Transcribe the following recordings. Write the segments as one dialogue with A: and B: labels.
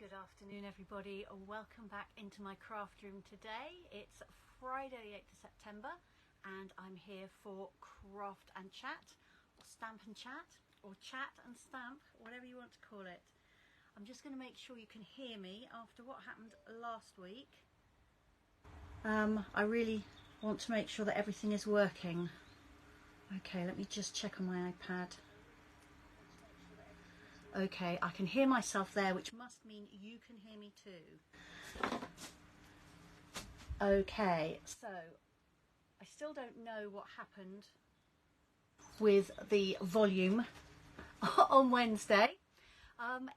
A: Good afternoon everybody, welcome back into my craft room today. It's Friday the 8th of September and I'm here for Craft and Chat, or Stamp and Chat, or Chat and Stamp, whatever you want to call it. I'm just going to make sure you can hear me after what happened last week. I really want to make sure that everything is working. Okay, let me just check on my iPad. Okay, I can hear myself there, which must mean you can hear me too. Okay, so I still don't know what happened with the volume on Wednesday.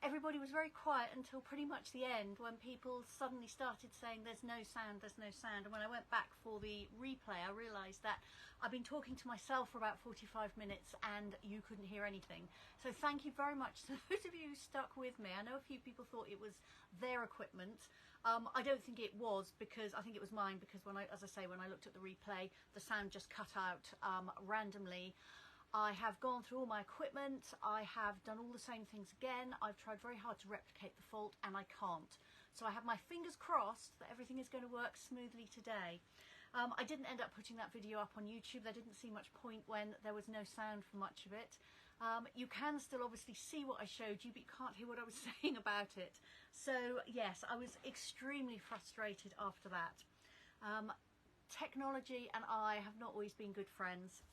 A: Everybody was very quiet until pretty much the end, when people suddenly started saying there's no sound, there's no sound. And when I went back for the replay, I realised that I've been talking to myself for about 45 minutes and you couldn't hear anything. So thank you very much to those of you who stuck with me. I know a few people thought it was their equipment. I don't think it was, because I think it was mine, because when I looked at the replay, the sound just cut out randomly. I have gone through all my equipment, I have done all the same things again, I've tried very hard to replicate the fault and I can't. So I have my fingers crossed that everything is going to work smoothly today. I didn't end up putting that video up on YouTube. There didn't seem much point when there was no sound for much of it. You can still obviously see what I showed you, but you can't hear what I was saying about it. So yes, I was extremely frustrated after that. Technology and I have not always been good friends.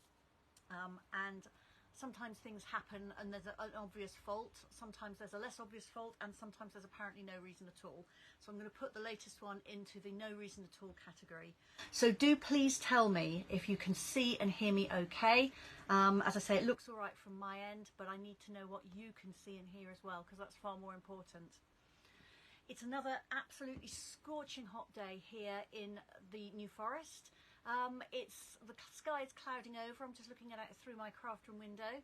A: And sometimes things happen and there's an obvious fault, sometimes there's a less obvious fault, and sometimes there's apparently no reason at all. So I'm going to put the latest one into the no reason at all category. So do please tell me if you can see and hear me okay. As I say, it looks all right from my end, but I need to know what you can see and hear as well, because that's far more important. It's another absolutely scorching hot day here in the New Forest. The sky is clouding over. I'm just looking at it through my craft room window,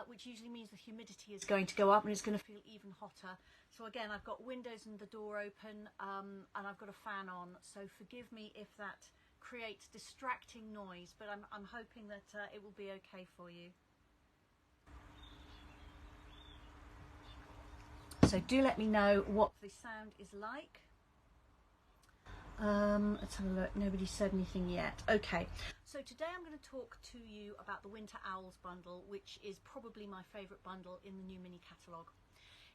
A: which usually means the humidity is going to go up and it's going to feel even hotter. So again, I've got windows and the door open, and I've got a fan on. So forgive me if that creates distracting noise, but I'm hoping that it will be okay for you. So do let me know what the sound is like. Let's have a look. Nobody said anything yet. Okay, so today I'm going to talk to you about the Winter Owls bundle, which is probably my favourite bundle in the new Mini Catalogue.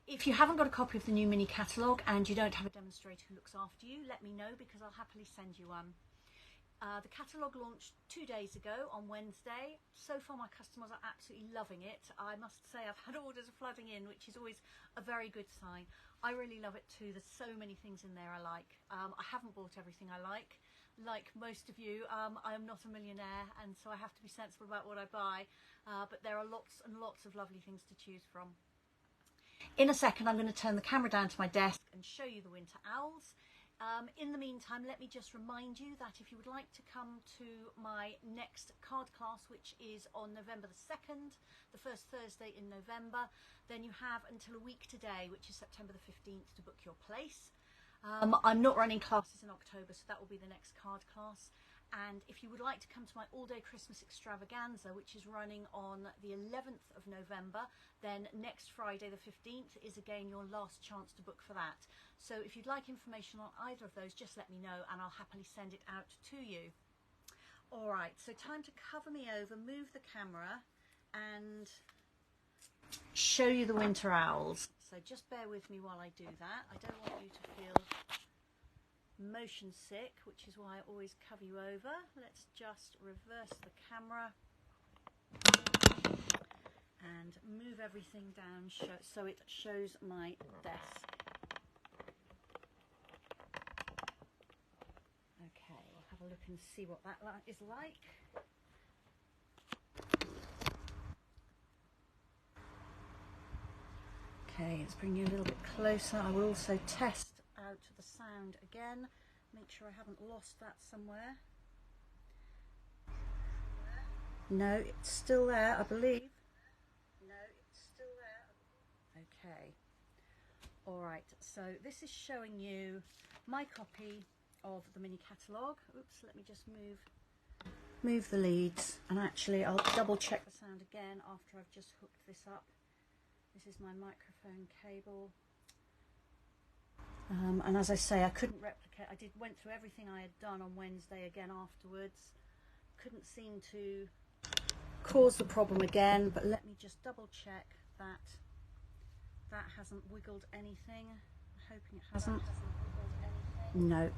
A: If you haven't got a copy of the new Mini Catalogue and you don't have a demonstrator who looks after you, let me know, because I'll happily send you one. The catalogue launched 2 days ago on Wednesday. So far my customers are absolutely loving it. I must say I've had orders flooding in, which is always a very good sign. I really love it too. There's so many things in there I like. I haven't bought everything I like. Like most of you, I am not a millionaire, and so I have to be sensible about what I buy, but there are lots and lots of lovely things to choose from. In a second I'm going to turn the camera down to my desk and show you the Winter Owls. In the meantime, let me just remind you that if you would like to come to my next card class, which is on November the 2nd, the first Thursday in November, then you have until a week today, which is September the 15th, to book your place. I'm not running classes in October, so that will be the next card class. And if you would like to come to my all-day Christmas extravaganza, which is running on the 11th of November, then next Friday the 15th is again your last chance to book for that. So if you'd like information on either of those, just let me know and I'll happily send it out to you. Alright, so time to cover me over, move the camera and show you the Winter Owls. So just bear with me while I do that. I don't want you to feel motion sick, which is why I always cover you over. Let's just reverse the camera and move everything down so it shows my desk. Okay, we'll have a look and see what that is like. Okay, let's bring you a little bit closer. I will also test out the sound again, make sure I haven't lost that somewhere. No, it's still there, I believe. No, it's still there. Okay. Alright, so this is showing you my copy of the Mini Catalogue. Oops, let me just move the leads, and actually I'll double check the sound again after I've just hooked this up. This is my microphone cable. And as I say, I couldn't replicate. Went through everything I had done on Wednesday again afterwards. Couldn't seem to cause the problem again, but let me just double check that that hasn't wiggled anything. I'm hoping it hasn't. No.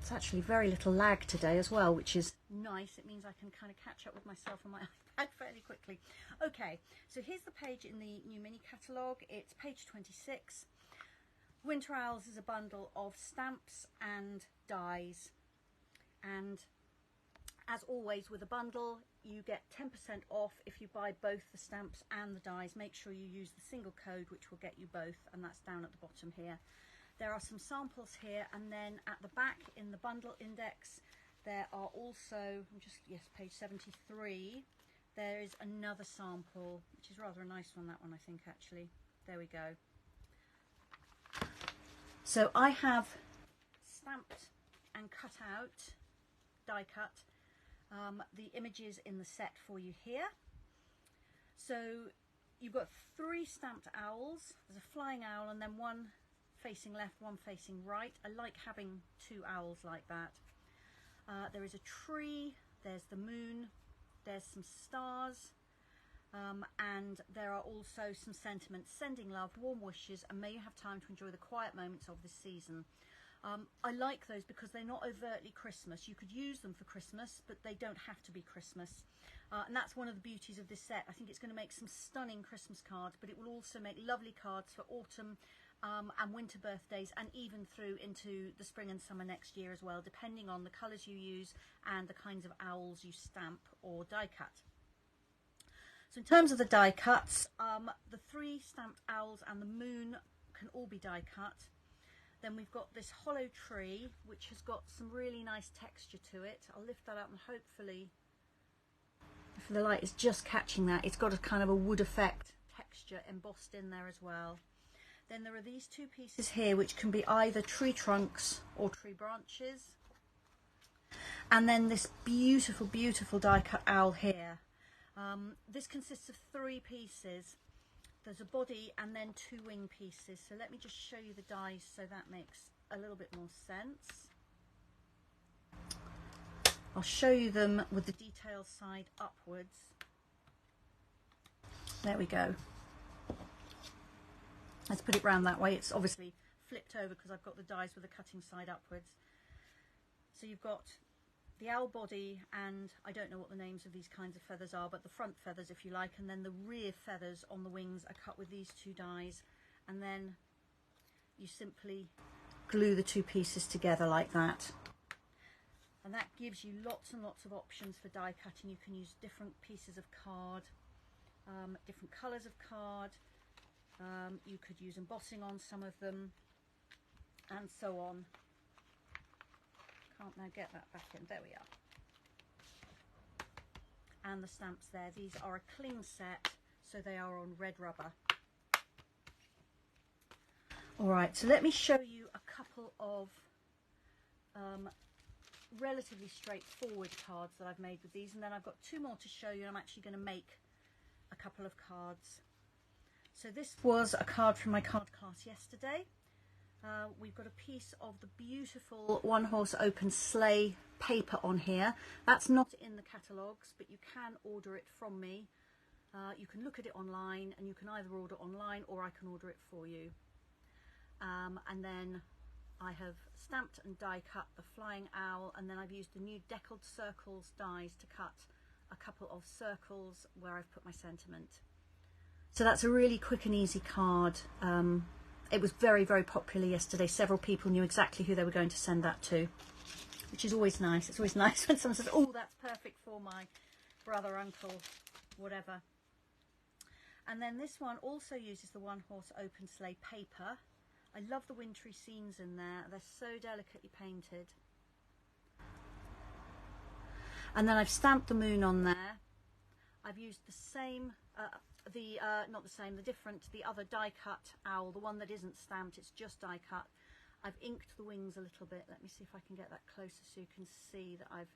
A: It's actually very little lag today as well, which is nice. It means I can kind of catch up with myself on my iPad fairly quickly. Okay, so here's the page in the new mini catalogue. It's page 26. Winter Owls is a bundle of stamps and dies, and as always with a bundle you get 10% off if you buy both the stamps and the dies. Make sure you use the single code which will get you both, and that's down at the bottom here. There are some samples here, and then at the back in the bundle index there are also, page 73, there is another sample which is rather a nice one, that one I think actually. There we go. So I have stamped and cut out, die cut, the images in the set for you here. So you've got 3 stamped owls. There's a flying owl and then one facing left, one facing right. I like having 2 owls like that. There is a tree, there's the moon, there's some stars, and there are also some sentiments: sending love, warm wishes, and may you have time to enjoy the quiet moments of this season. I like those because they're not overtly Christmas. You could use them for Christmas, but they don't have to be Christmas. And that's one of the beauties of this set. I think it's going to make some stunning Christmas cards, but it will also make lovely cards for autumn and winter birthdays, and even through into the spring and summer next year as well, depending on the colours you use and the kinds of owls you stamp or die cut. So in terms of the die cuts, the 3 stamped owls and the moon can all be die cut. Then we've got this hollow tree which has got some really nice texture to it. I'll lift that up and hopefully, if the light is just catching that, it's got a kind of a wood effect texture embossed in there as well. Then there are these 2 pieces here which can be either tree trunks or tree branches. And then this beautiful, beautiful die cut owl here. This consists of 3 pieces. There's a body and then 2 wing pieces. So let me just show you the dies so that makes a little bit more sense. I'll show you them with the detail side upwards. There we go. Let's put it round that way. It's obviously flipped over because I've got the dies with the cutting side upwards. So you've got the owl body, and I don't know what the names of these kinds of feathers are, but the front feathers if you like, and then the rear feathers on the wings are cut with these 2 dies, and then you simply glue the 2 pieces together like that. And that gives you lots and lots of options for die cutting. You can use different pieces of card, different colours of card. You could use embossing on some of them, and so on. Can't now get that back in. There we are. And the stamps there. These are a cling set, so they are on red rubber. Alright, so let me show you a couple of relatively straightforward cards that I've made with these, and then I've got 2 more to show you, and I'm actually going to make a couple of cards. So this was a card from my card class yesterday. We've got a piece of the beautiful One Horse Open Sleigh paper on here. That's not in the catalogues, but you can order it from me. You can look at it online, and you can either order online or I can order it for you. And then I have stamped and die cut the flying owl, and then I've used the new deckled circles dies to cut a couple of circles where I've put my sentiment. So that's a really quick and easy card. It was very, very popular yesterday. Several people knew exactly who they were going to send that to, which is always nice. It's always nice when someone says, oh, that's perfect for my brother, uncle, whatever. And then this one also uses the One Horse Open Sleigh paper. I love the wintry scenes in there. They're so delicately painted. And then I've stamped the moon on there. I've used the same, the other die cut owl, the one that isn't stamped, it's just die cut. I've inked the wings a little bit. Let me see if I can get that closer so you can see that I've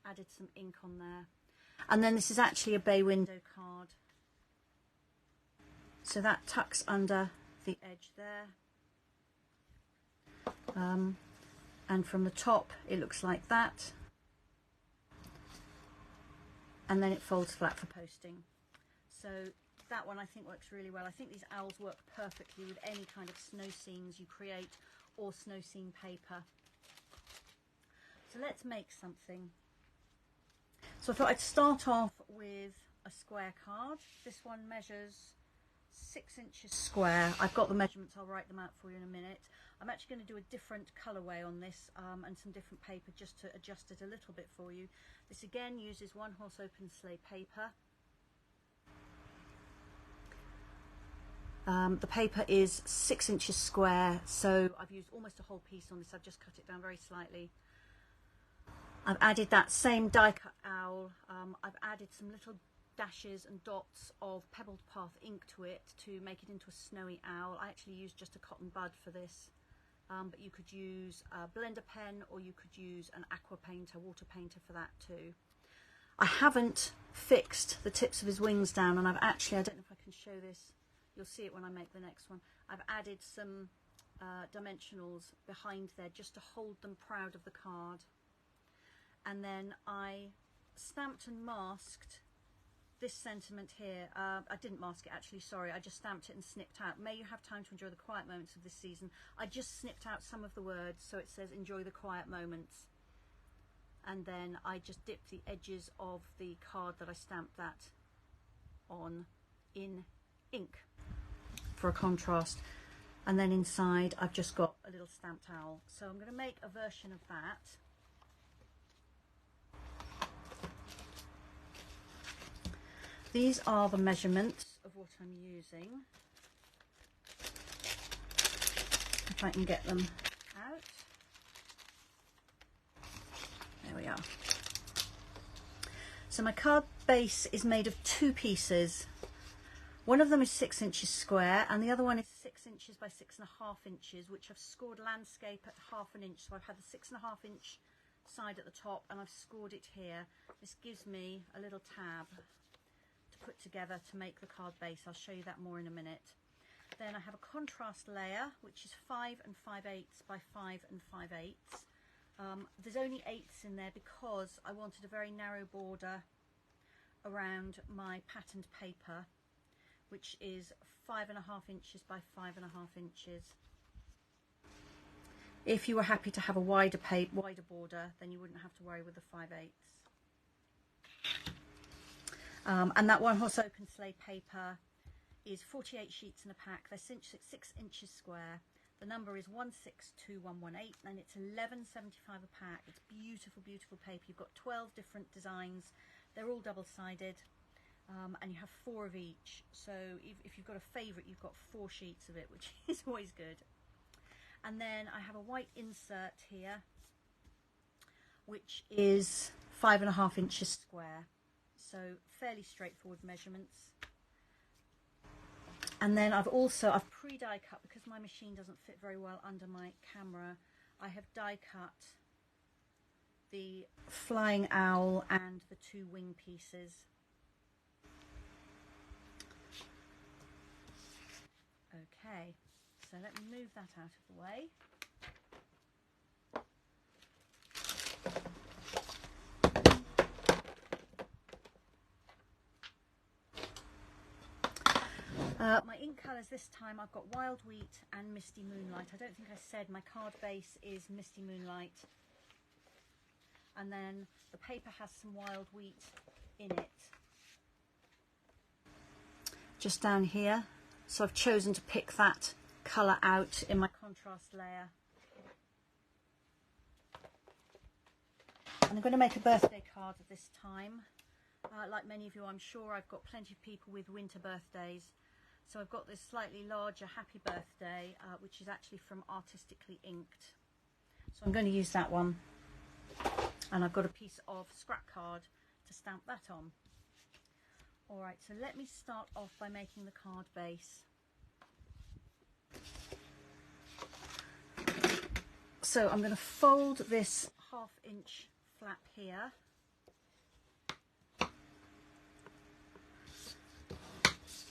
A: added some ink on there. And then this is actually a bay window card. So that tucks under the edge there. And from the top it looks like that, and then it folds flat for posting. So that one I think works really well. I think these owls work perfectly with any kind of snow scenes you create or snow scene paper. So let's make something. So I thought I'd start off with a square card. This one measures 6 inches square. I've got the measurements, I'll write them out for you in a minute. I'm actually going to do a different colourway on this and some different paper just to adjust it a little bit for you. This again uses One Horse Open Sleigh paper. The paper is 6 inches square, so I've used almost a whole piece on this. I've just cut it down very slightly. I've added that same die cut owl. I've added some little dashes and dots of Pebbled Path ink to it to make it into a snowy owl. I actually used just a cotton bud for this, but you could use a blender pen or you could use an aqua painter, water painter for that too. I haven't fixed the tips of his wings down, and I've actually, I don't know if I can show this, you'll see it when I make the next one. I've added some dimensionals behind there just to hold them proud of the card. And then I stamped and masked this sentiment here. I didn't mask it actually, sorry, I just stamped it and snipped out. May you have time to enjoy the quiet moments of this season. I just snipped out some of the words so it says enjoy the quiet moments. And then I just dipped the edges of the card that I stamped that on in ink for a contrast. And then inside I've just got a little stamped owl. So I'm going to make a version of that. These are the measurements of what I'm using. If I can get them out. There we are. So my card base is made of 2 pieces. One of them is 6 inches square and the other one is 6 inches by 6.5 inches, which I've scored landscape at 1/2 inch. So I've had the 6.5 inch side at the top and I've scored it here. This gives me a little tab to put together to make the card base. I'll show you that more in a minute. Then I have a contrast layer which is 5 5/8 by 5 5/8. There's only 8ths in there because I wanted a very narrow border around my patterned paper, which is 5.5 inches by 5.5 inches. If you were happy to have a wider border, then you wouldn't have to worry with the 5/8. And that One Horse Open Sleigh paper is 48 sheets in a pack. They're 6 inches square. The number is 162118 and it's $11.75 a pack. It's beautiful, beautiful paper. You've got 12 different designs. They're all double-sided, and you have 4 of each. So if you've got a favourite, you've got 4 sheets of it, which is always good. And then I have a white insert here, which is 5.5 inches square. So fairly straightforward measurements. And then I've pre-die cut, because my machine doesn't fit very well under my camera. I have die cut the flying owl and the 2 wing pieces. Okay, so let me move that out of the way. My ink colours this time, I've got Wild Wheat and Misty Moonlight. I don't think I said my card base is Misty Moonlight. And then the paper has some Wild Wheat in it. Just down here. So I've chosen to pick that colour out in my contrast layer. And I'm going to make a birthday card at this time. Like many of you, I'm sure I've got plenty of people with winter birthdays. So I've got this slightly larger happy birthday, which is actually from Artistically Inked. So I'm going to use that one. And I've got a piece of scrap card to stamp that on. Alright, so let me start off by making the card base. So I'm going to fold this 1/2 inch flap here.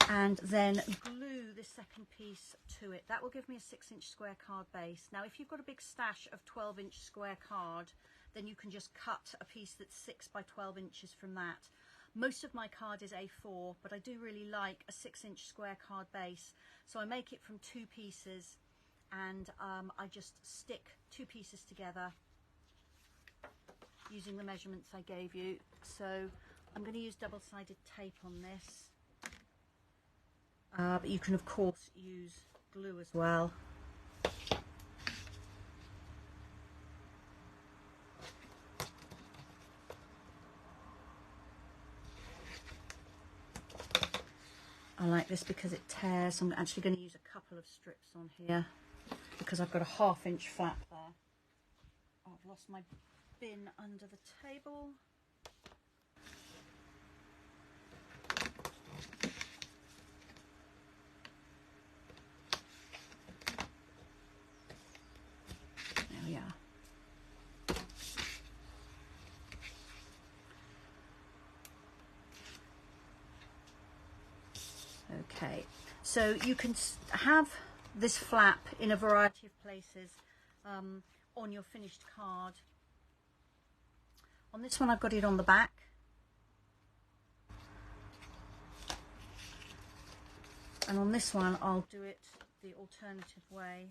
A: and then glue this second piece to it. That will give me a 6-inch square card base. Now if you've got a big stash of 12-inch square card, then you can just cut a piece that's 6 by 12 inches from that. Most of my card is A4, but I do really like a 6-inch square card base, so I make it from 2 pieces, and I just stick 2 pieces together using the measurements I gave you. So I'm going to use double-sided tape on this, but you can of course use glue as well. I like this because it tears. I'm actually going to use a couple of strips on here because I've got a 1/2-inch flap there. Oh, I've lost my bin under the table. There we are. Okay, so you can have this flap in a variety of places on your finished card. On this one I've got it on the back. And on this one I'll do it the alternative way,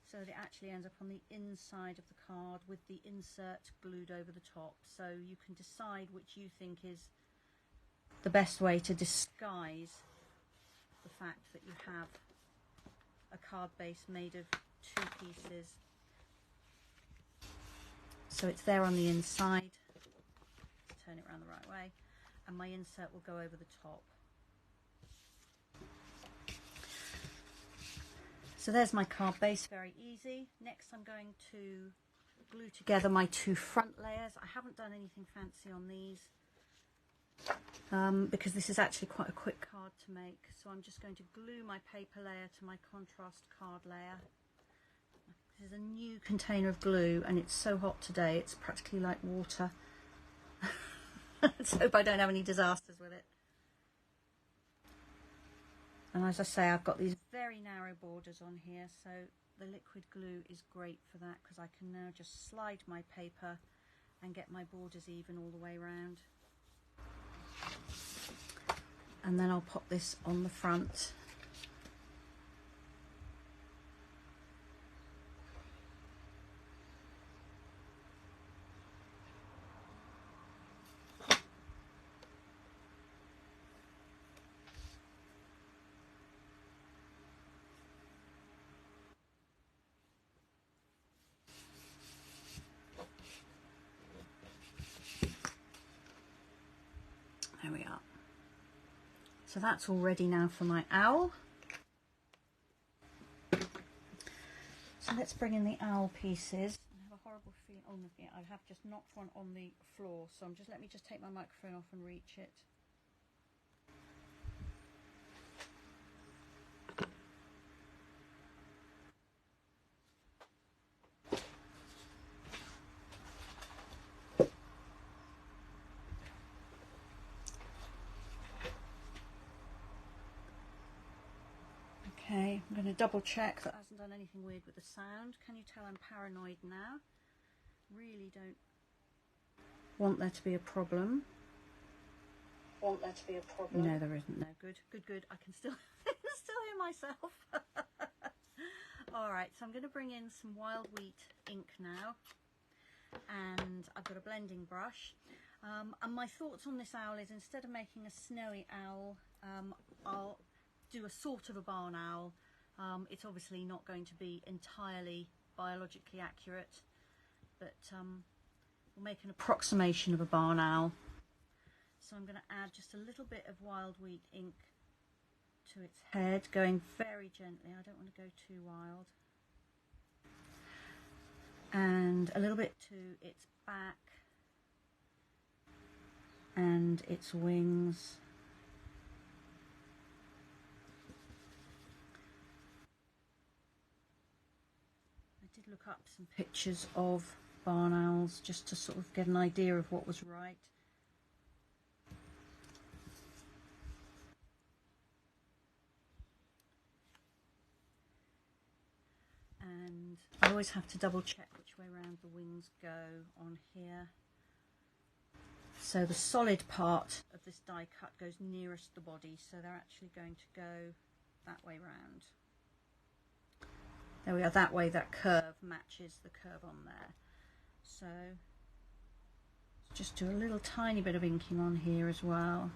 A: so that it actually ends up on the inside of the card with the insert glued over the top. So you can decide which you think is the best way to disguise the fact that you have a card base made of 2 pieces. So it's there on the inside. Turn it around the right way, and my insert will go over the top. So there's my card base, very easy. Next I'm going to glue together my 2 front layers. I haven't done anything fancy on these because this is actually quite a quick card to make. So I'm just going to glue my paper layer to my contrast card layer. This is a new container of glue and it's so hot today, it's practically like water. Let's hope I don't have any disasters with it. And as I say, I've got these very narrow borders on here, so the liquid glue is great for that because I can now just slide my paper and get my borders even all the way around. And then I'll pop this on the front. There we are. So that's all ready now for my owl. So let's bring in the owl pieces. I have a horrible feeling. Oh, yeah, I have just knocked one on the floor. So let me just take my microphone off and reach it. Okay, I'm going to double check that hasn't done anything weird with the sound. Can you tell I'm paranoid now? Really don't want there to be a problem. No, there isn't. No, good. I can still hear myself. All right, so I'm going to bring in some wild wheat ink now, and I've got a blending brush. And my thoughts on this owl is, instead of making a snowy owl, I'll do a sort of a barn owl. It's obviously not going to be entirely biologically accurate, but we'll make an approximation of a barn owl. So I'm going to add just a little bit of wild wheat ink to its head, going very gently. I don't want to go too wild. And a little bit to its back and its wings. I did look up some pictures of barn owls just to sort of get an idea of what was right. and I always have to double check which way around the wings go on here. So the solid part of this die cut goes nearest the body, so they're actually going to go that way round. There we are, that way that curve matches the curve on there. So just do a little tiny bit of inking on here as well.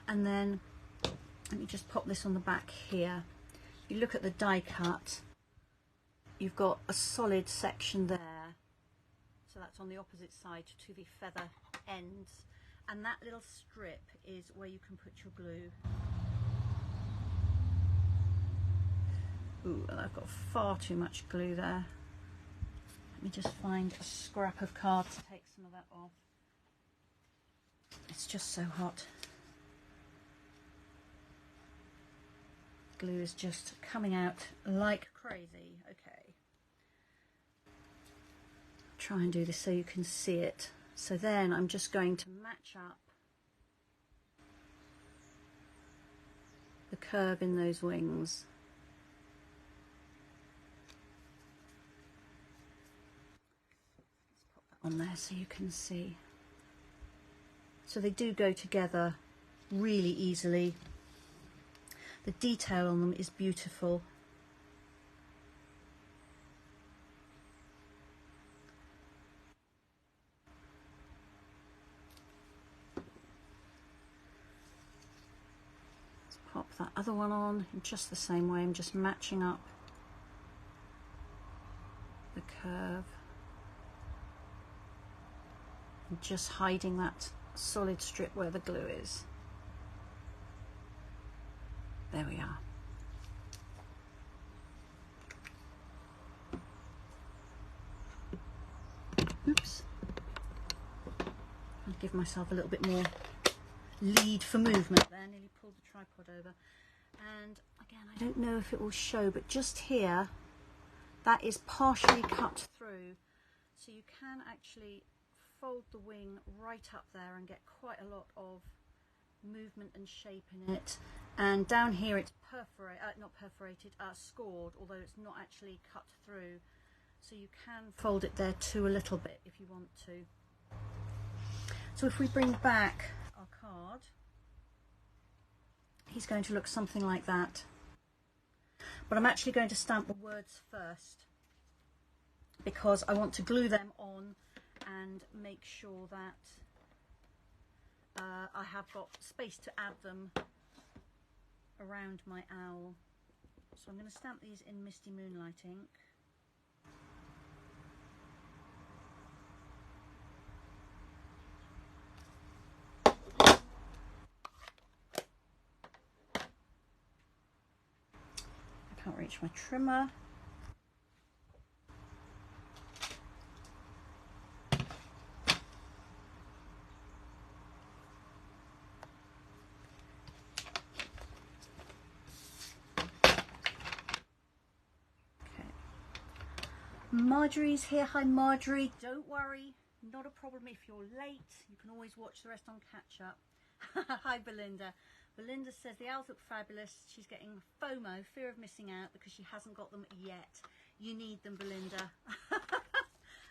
A: And then let me just pop this on the back here. If you look at the die cut, you've got a solid section there, so that's on the opposite side to the feather ends, and that little strip is where you can put your glue. Ooh, I've got far too much glue there. Let me just find a scrap of card to take some of that off. It's just so hot. Glue is just coming out like crazy. Okay, try and do this so you can see it. So then I'm just going to match up the curve in those wings. Let's pop that on there so you can see. So they do go together really easily. The detail on them is beautiful. Let's pop that other one on in just the same way. I'm just matching up the curve and just hiding that solid strip where the glue is. There we are. Oops. I'll give myself a little bit more lead for movement there. Nearly pulled the tripod over. And again, I don't know if it will show, but just here, that is partially cut through. So you can actually fold the wing right up there and get quite a lot of movement and shape in it. And down here it's scored, although it's not actually cut through, so you can fold it there too a little bit if you want to. So if we bring back our card, he's going to look something like that, but I'm actually going to stamp the words first because I want to glue them on and make sure that I have got space to add them around my owl. So I'm going to stamp these in Misty Moonlight ink. I can't reach my trimmer. Marjorie's here. Hi Marjorie, don't worry, not a problem if you're late, you can always watch the rest on catch up. Hi Belinda. Belinda says the owls look fabulous, she's getting FOMO, fear of missing out, because she hasn't got them yet. You need them, Belinda.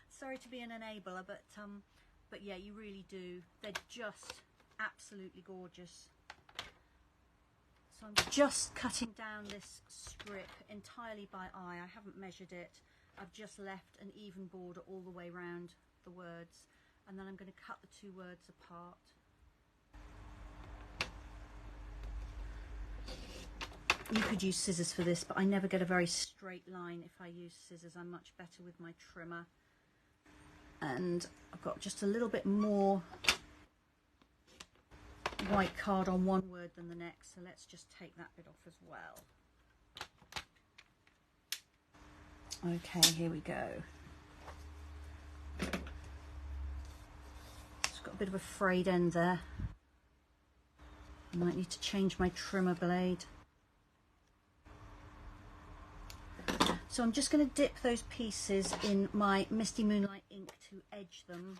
A: Sorry to be an enabler, but yeah, you really do. They're just absolutely gorgeous. So I'm just cutting down this strip entirely by eye. I haven't measured it. I've just left an even border all the way around the words, and then I'm going to cut the two words apart. You could use scissors for this, but I never get a very straight line if I use scissors. I'm much better with my trimmer. And I've got just a little bit more white card on one word than the next, so let's just take that bit off as well. Okay, here we go. It's got a bit of a frayed end there. I might need to change my trimmer blade. So I'm just going to dip those pieces in my Misty Moonlight ink to edge them.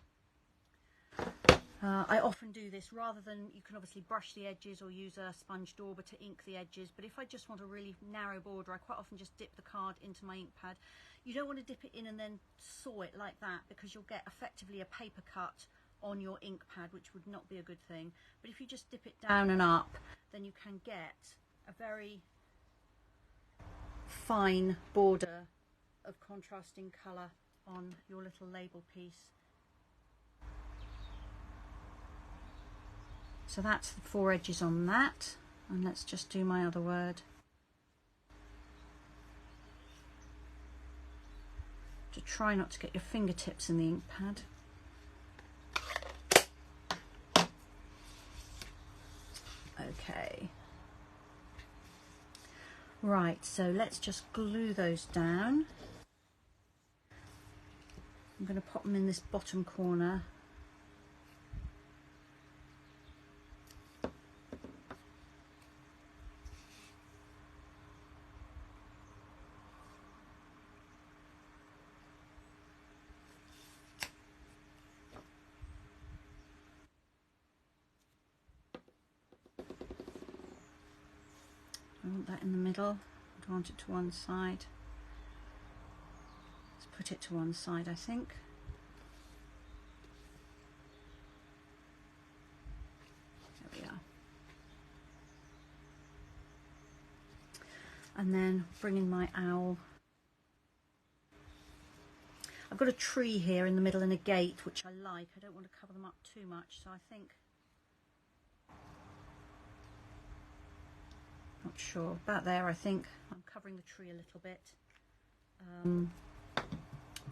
A: I often do this rather than, you can obviously brush the edges or use a sponge dauber to ink the edges, but if I just want a really narrow border, I quite often just dip the card into my ink pad. You don't want to dip it in and then saw it like that, because you'll get effectively a paper cut on your ink pad, which would not be a good thing. But if you just dip it down and up, then you can get a very fine border of contrasting colour on your little label piece. So that's the 4 edges on that, and let's just do my other word. To try not to get your fingertips in the ink pad. Okay. Right, so let's just glue those down. I'm going to pop them in this bottom corner. I want that in the middle. I want it to one side. Let's put it to one side, I think. There we are. And then bring in my owl. I've got a tree here in the middle and a gate, which I like. I don't want to cover them up too much, so I think, not sure, about there. I think I'm covering the tree a little bit,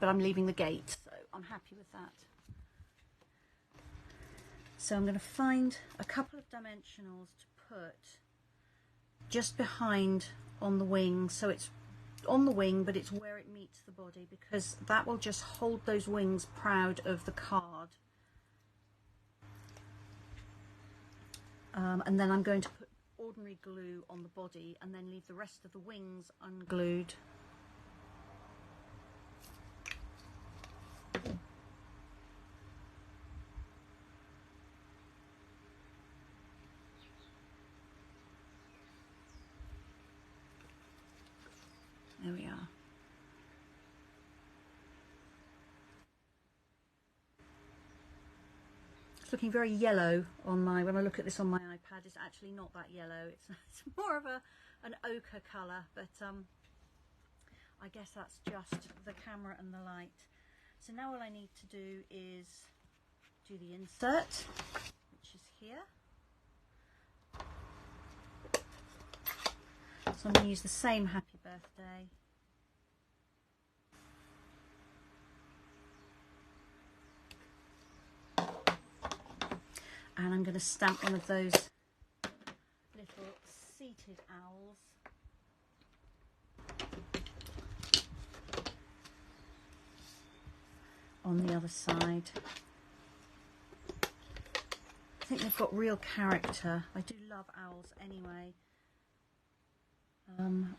A: but I'm leaving the gate, so I'm happy with that. So I'm going to find a couple of dimensionals to put just behind on the wing, so it's on the wing but it's where it meets the body, because that will just hold those wings proud of the card. And then I'm going to put ordinary glue on the body and then leave the rest of the wings unglued. There we are. It's looking very yellow on my, when I look at this on my iPad, it's actually not that yellow. It's more of an ochre colour, but I guess that's just the camera and the light. So now all I need to do is do the insert, which is here. So I'm going to use the same happy birthday. And I'm going to stamp one of those little seated owls. On the other side. I think they've got real character. I do love owls anyway.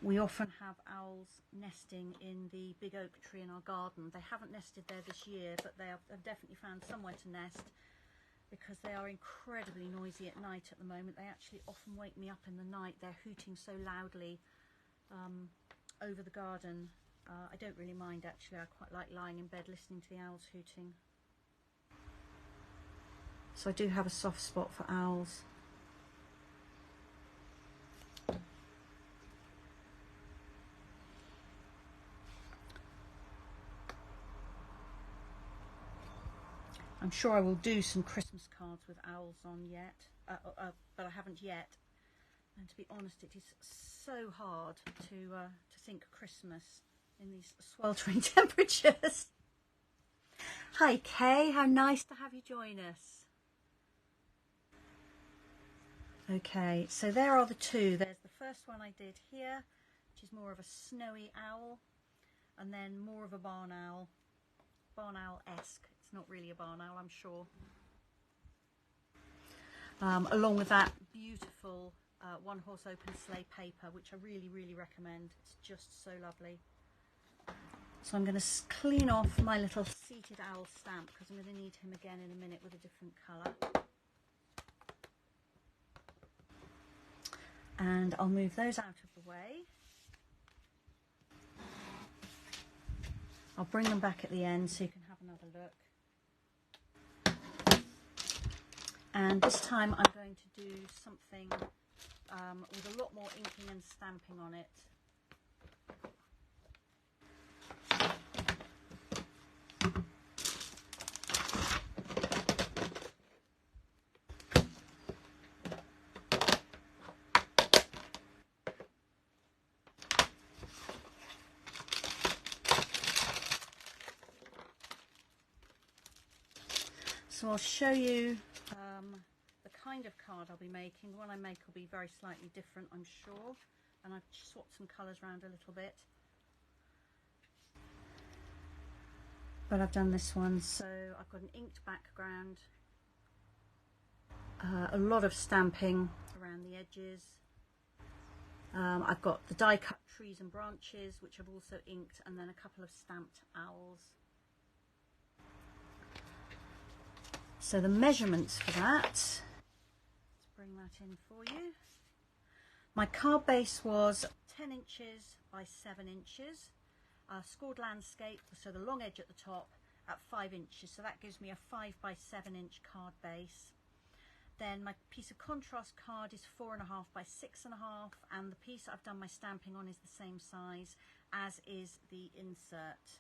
A: We often have owls nesting in the big oak tree in our garden. They haven't nested there this year, but they've definitely found somewhere to nest, because they are incredibly noisy at night at the moment. They actually often wake me up in the night. They're hooting so loudly over the garden. I don't really mind, actually. I quite like lying in bed listening to the owls hooting. So I do have a soft spot for owls. I'm sure I will do some Christmas cards with owls on yet, but I haven't yet. And to be honest, it is so hard to think Christmas in these sweltering temperatures. Hi Kay, how nice to have you join us. Okay, so there are the two. There's the first one I did here, which is more of a snowy owl, and then more of a barn owl-esque. It's not really a barn owl, I'm sure. Along with that beautiful Horse Open Sleigh paper, which I really, really recommend. It's just so lovely. So I'm going to clean off my little seated owl stamp because I'm going to need him again in a minute with a different colour. And I'll move those out of the way. I'll bring them back at the end so you can have another look. And this time I'm going to do something with a lot more inking and stamping on it. So I'll show you the kind of card I'll be making. The one I make will be very slightly different, I'm sure, and I've swapped some colours around a little bit. But I've done this one, so I've got an inked background, a lot of stamping around the edges. I've got the die cut trees and branches, which I've also inked, and then a couple of stamped owls. So the measurements for that, let's bring that in for you. My card base was 10 inches by 7 inches, scored landscape, so the long edge at the top at 5 inches, so that gives me a 5 by 7 inch card base. Then my piece of contrast card is 4.5 by 6.5, and the piece I've done my stamping on is the same size, as is the insert.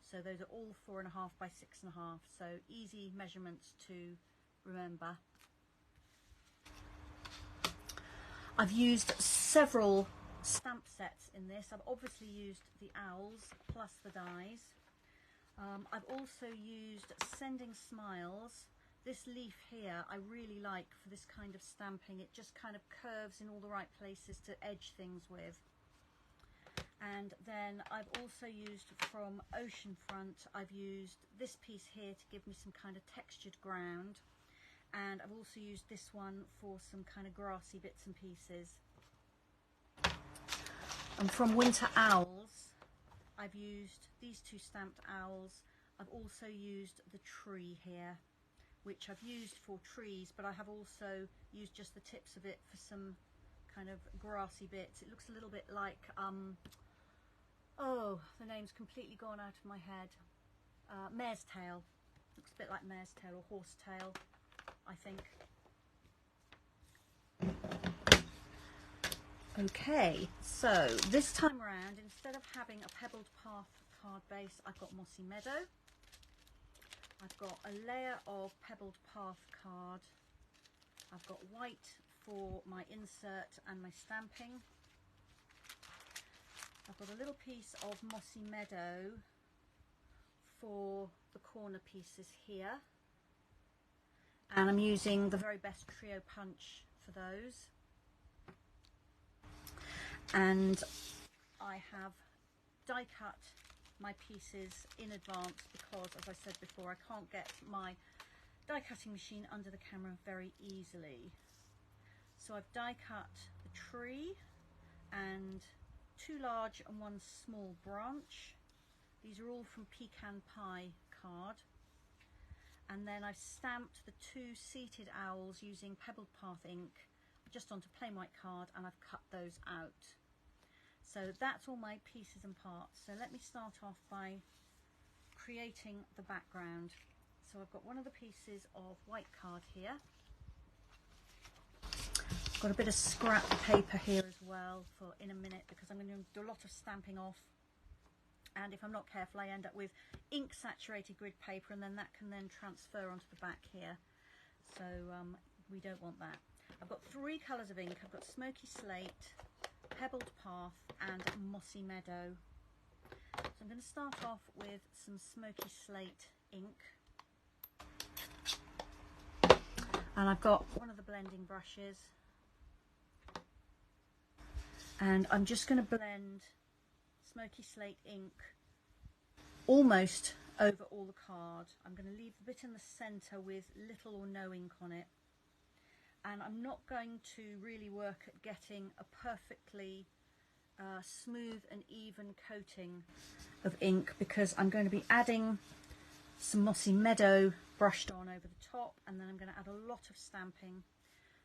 A: So those are all 4.5 by 6.5, so easy measurements to remember. I've used several stamp sets in this. I've obviously used the owls plus the dies. I've also used Sending Smiles. This leaf here I really like for this kind of stamping. It just kind of curves in all the right places to edge things with. And then I've also used from Oceanfront, I've used this piece here to give me some kind of textured ground, and I've also used this one for some kind of grassy bits and pieces. And from Winter Owls, I've used these two stamped owls. I've also used the tree here, which I've used for trees, but I have also used just the tips of it for some kind of grassy bits. It looks a little bit like oh, the name's completely gone out of my head. Mare's tail. Looks a bit like mare's tail or horse tail, I think. Okay, so this time around, instead of having a pebbled path card base, I've got Mossy Meadow. I've got a layer of pebbled path card. I've got white for my insert and my stamping. I've got a little piece of Mossy Meadow for the corner pieces here, and I'm using the Very Best Trio Punch for those. And I have die cut my pieces in advance because, as I said before, I can't get my die cutting machine under the camera very easily. So I've die cut the tree and 2 large and 1 small branch. These are all from Pecan Pie card. And then I've stamped the 2 seated owls using Pebbled Path ink just onto plain white card, and I've cut those out. So that's all my pieces and parts. So let me start off by creating the background. So I've got one of the pieces of white card here. I've got a bit of scrap paper here as well for in a minute, because I'm going to do a lot of stamping off, and if I'm not careful I end up with ink saturated grid paper, and then that can then transfer onto the back here, so we don't want that. I've got 3 colours of ink. I've got Smoky Slate, Pebbled Path and Mossy Meadow. So I'm going to start off with some Smoky Slate ink, and I've got one of the blending brushes, and I'm just going to blend Smoky Slate ink almost over all the card. I'm going to leave the bit in the centre with little or no ink on it, and I'm not going to really work at getting a perfectly smooth and even coating of ink, because I'm going to be adding some Mossy Meadow brushed on over the top, and then I'm going to add a lot of stamping.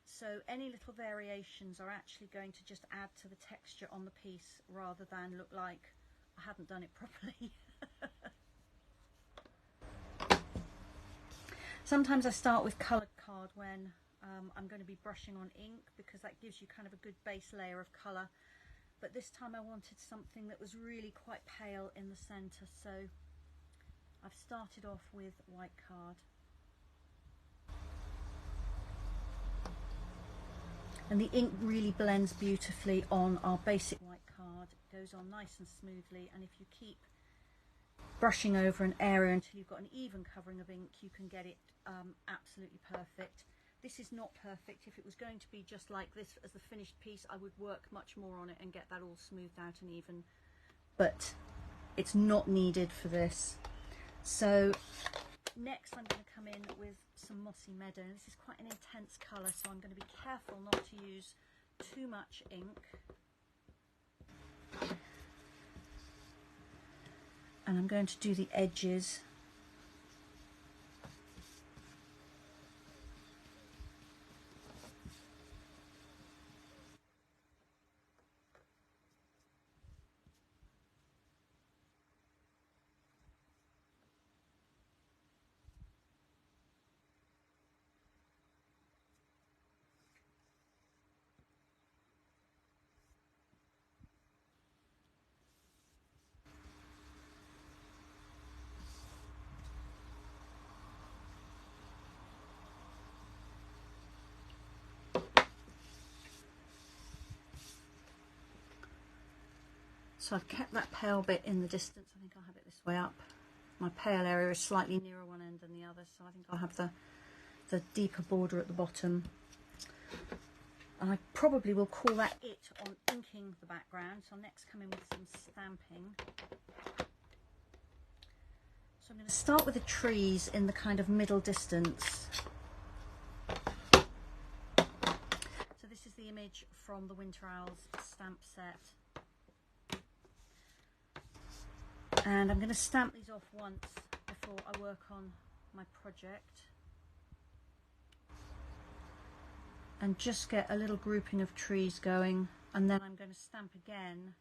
A: So any little variations are actually going to just add to the texture on the piece rather than look like I hadn't done it properly. Sometimes I start with coloured card when I'm going to be brushing on ink, because that gives you kind of a good base layer of colour. But this time I wanted something that was really quite pale in the centre, so I've started off with white card. And the ink really blends beautifully on our basic white card. It goes on nice and smoothly, and if you keep brushing over an area until you've got an even covering of ink, you can get it absolutely perfect. This is not perfect. If it was going to be just like this as the finished piece, I would work much more on it and get that all smoothed out and even, but it's not needed for this. So next I'm going to come in with some Mossy Meadow. This is quite an intense colour, so I'm going to be careful not to use too much ink. And I'm going to do the edges. So I've kept that pale bit in the distance. I think I'll have it this way up. My pale area is slightly nearer one end than the other, so I think I'll have the deeper border at the bottom. And I probably will call that it on inking the background. So I'll next come in with some stamping. So I'm going to start with the trees in the kind of middle distance. So this is the image from the Winter Owls stamp set. And I'm going to stamp these off once before I work on my project, and just get a little grouping of trees going, and then I'm going to stamp again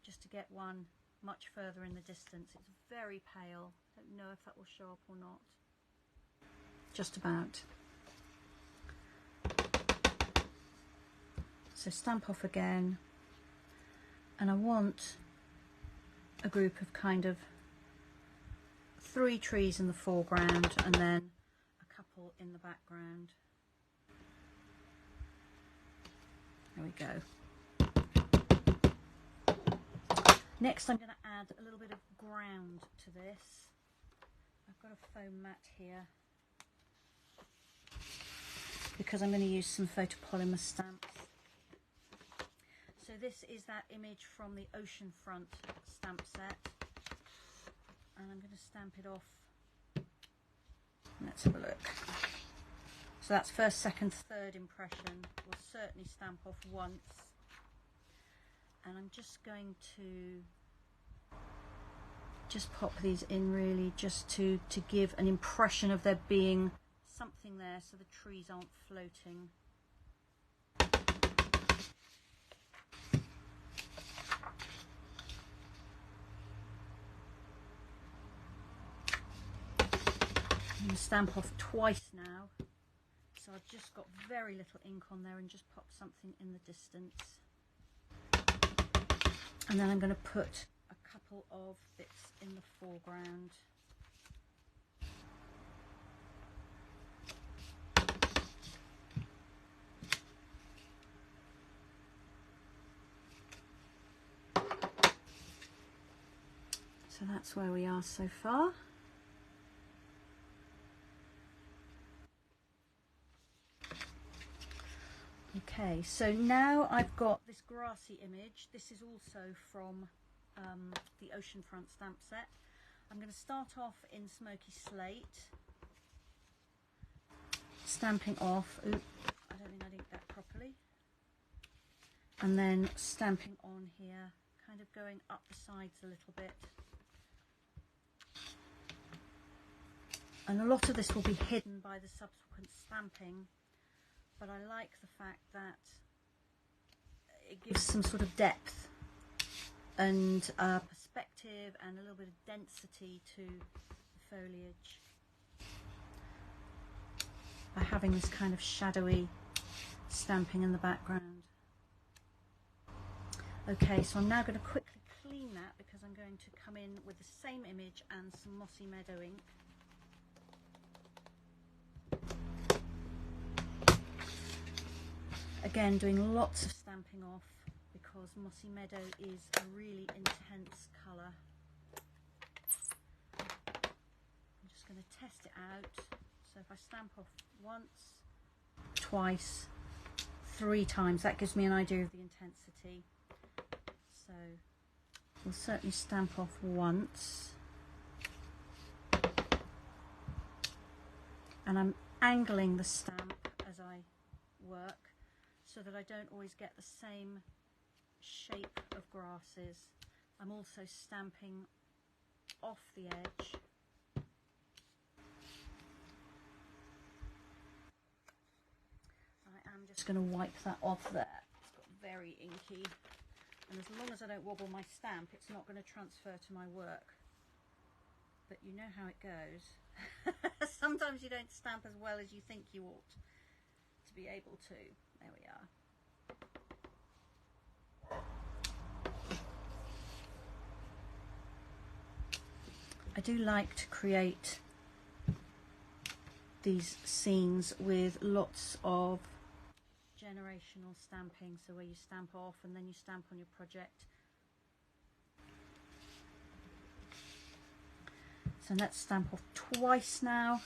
A: just to get one much further in the distance. It's very pale. I don't know if that will show up or not. Just about. So stamp off again, and I want a group of kind of 3 trees in the foreground and then a couple in the background. There we go. Next I'm going to add a little bit of ground to this. I've got a foam mat here because I'm going to use some photopolymer stamps. So this is that image from the Oceanfront stamp set, and I'm going to stamp it off. Let's have a look. So that's first, second, third impression. We'll certainly stamp off once, and I'm just going to just pop these in, really just to give an impression of there being something there, so the trees aren't floating. I'm going to stamp off twice now, so I've just got very little ink on there, and just pop something in the distance. And then I'm going to put a couple of bits in the foreground. So that's where we are so far. Okay, so now I've got this grassy image. This is also from the Oceanfront stamp set. I'm going to start off in Smoky Slate, stamping off. Oop, I don't think I did that properly. and then stamping on here, kind of going up the sides a little bit. And a lot of this will be hidden by the subsequent stamping, but I like the fact that it gives some sort of depth and perspective and a little bit of density to the foliage by having this kind of shadowy stamping in the background. Okay, so I'm now going to quickly clean that because I'm going to come in with the same image and some Mossy Meadow ink. Again, doing lots of stamping off because Mossy Meadow is a really intense colour. I'm just going to test it out. So if I stamp off once, twice, 3 times, that gives me an idea of the intensity. So we'll certainly stamp off once. And I'm angling the stamp as I work so that I don't always get the same shape of grasses. I'm also stamping off the edge. I am just going to wipe that off there. It's got very inky, and as long as I don't wobble my stamp, it's not going to transfer to my work. But you know how it goes. Sometimes you don't stamp as well as you think you ought to be able to. There we are. I do like to create these scenes with lots of generational stamping, so where you stamp off and then you stamp on your project. So let's stamp off twice now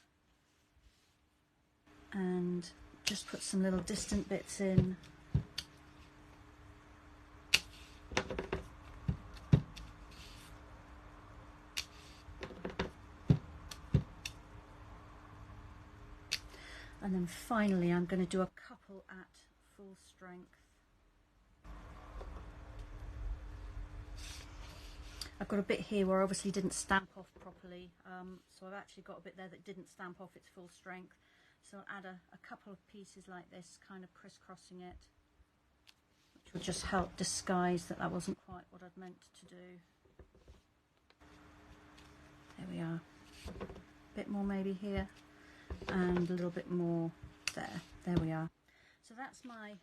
A: and just put some little distant bits in. And then finally I'm going to do a couple at full strength. I've got a bit here where I obviously didn't stamp off properly, so I've actually got a bit there that didn't stamp off its full strength. So I'll add a couple of pieces like this, kind of crisscrossing it, which will just help disguise that that wasn't quite what I'd meant to do. There we are. A bit more maybe here, and a little bit more there. There we are. So that's my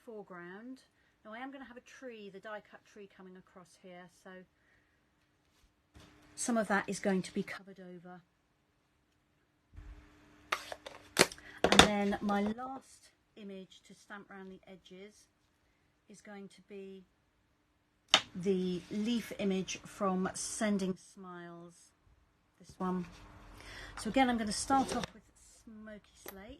A: foreground. Now I am going to have a tree, the die cut tree coming across here, so some of that is going to be covered over. And then my last image to stamp around the edges is going to be the leaf image from Sending Smiles, this one. So again, I'm going to start off with Smoky Slate.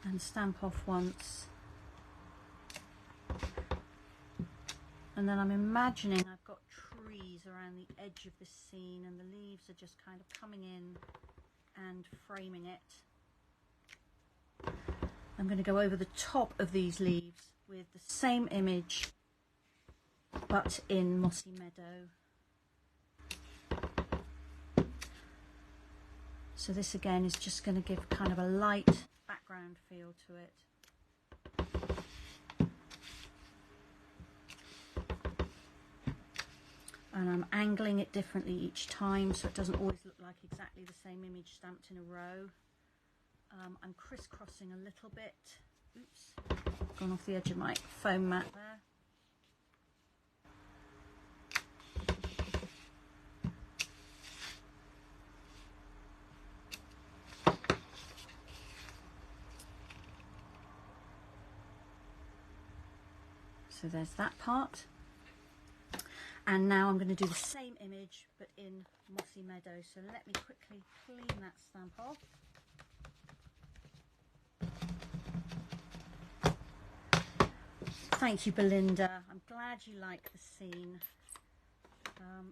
A: And stamp off once. And then I'm imagining I've got trees around the edge of the scene and the leaves are just kind of coming in and framing it. I'm going to go over the top of these leaves with the same image but in Mossy Meadow. So this again is just going to give kind of a light background feel to it. And I'm angling it differently each time so it doesn't always look like exactly the same image stamped in a row. I'm crisscrossing a little bit. Oops, gone off the edge of my foam mat there. So there's that part. And now I'm going to do the same image but in Mossy Meadow. So let me quickly clean that stamp off. Thank you, Belinda. I'm glad you like the scene.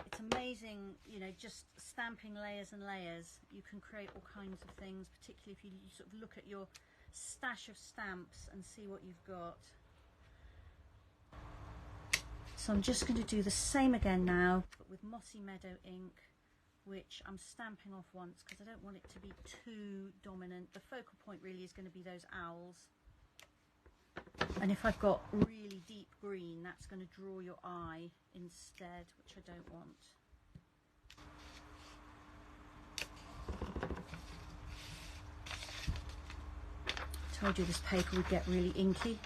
A: It's amazing, you know, just stamping layers and layers. You can create all kinds of things, particularly if you sort of look at your stash of stamps and see what you've got. So I'm just going to do the same again now, but with Mossy Meadow ink, which I'm stamping off once because I don't want it to be too dominant. The focal point really is going to be those owls. And if I've got really deep green, that's going to draw your eye instead, which I don't want. I told you this paper would get really inky.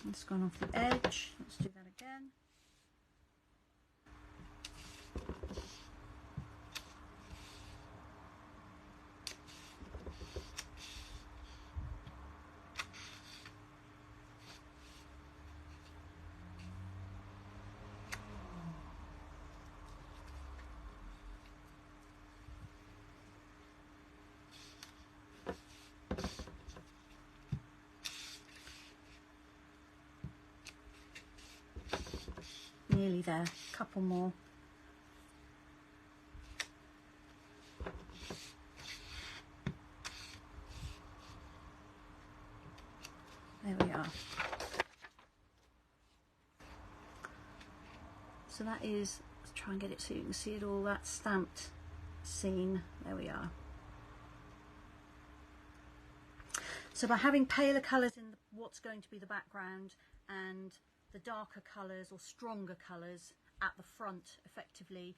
A: It's gone off the edge. Let's do that again. Nearly there, a couple more. There we are. So that is, let's try and get it so you can see it all, that stamped scene. There we are. So by having paler colours in what's going to be the background and the darker colours or stronger colours at the front, effectively,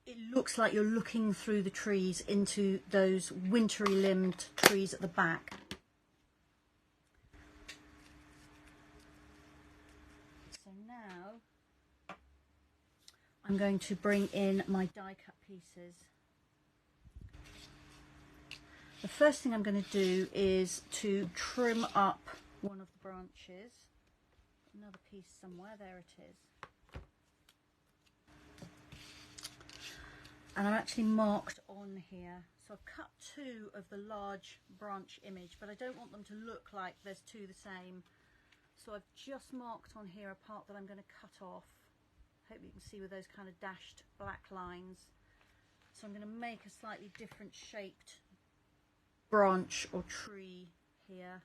A: it looks like you're looking through the trees into those wintry limbed trees at the back. So now I'm going to bring in my die cut pieces. The first thing I'm going to do is to trim up one of the branches. Another piece somewhere, there it is. And I'm actually marked on here. So I've cut two of the large branch image, but I don't want them to look like there's two the same. So I've just marked on here a part that I'm going to cut off. Hope you can see with those kind of dashed black lines. So I'm going to make a slightly different shaped branch or tree here.